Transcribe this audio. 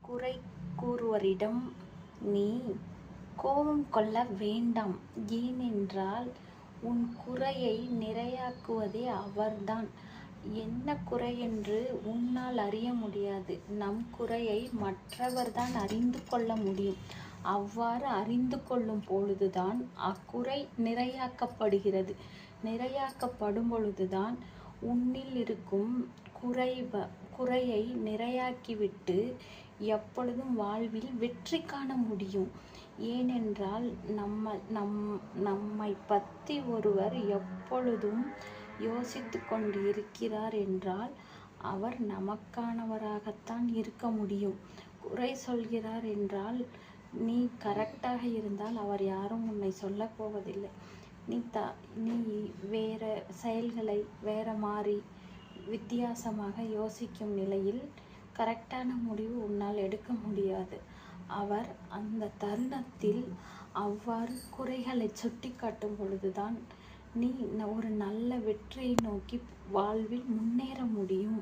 குறை கூறுவோரிடம் நீ கோபம் கொள்ள வேண்டாம். ஏனென்றால் உன் குறையை நிறையாக்குவதே அவர்தான். என்ன குறையென்று உன்னால் அறிய முடியாது. நம் குறையை மற்றவர்தான் அறிந்து கொள்ள முடியும். அவ்வாறு அறிந்து கொள்ளும் பொழுதுதான் அக்குறை நிறையாக்கப்படுகிறது. நிறையாக்கப்படும் பொழுதுதான் உன்னில் இருக்கும் குறையை நிறையாக்கிவிட்டு எப்பொழுதும் வாழ்வில் வெற்றி காண முடியும். ஏனென்றால் நம்மை பற்றி ஒருவர் எப்பொழுதும் யோசித்து கொண்டு இருக்கிறார் என்றால் அவர் நமக்கானவராகத்தான் இருக்க முடியும். குறை சொல்கிறார் என்றால் நீ கரெக்டாக இருந்தால் அவர் யாரும் உன்னை சொல்ல போவதில்லை. நீ வேற செயல்களை வேற மாறி வித்தியாசமாக யோசிக்கும் நிலையில் கரெக்டான முடிவு உன்னால் எடுக்க முடியாது. அவர் அந்த தருணத்தில் அவ்வாறு குறைகளை சுட்டி காட்டும் பொழுதுதான் நீ ஒரு நல்ல வெற்றியை நோக்கி வாழ்வில் முன்னேற முடியும்.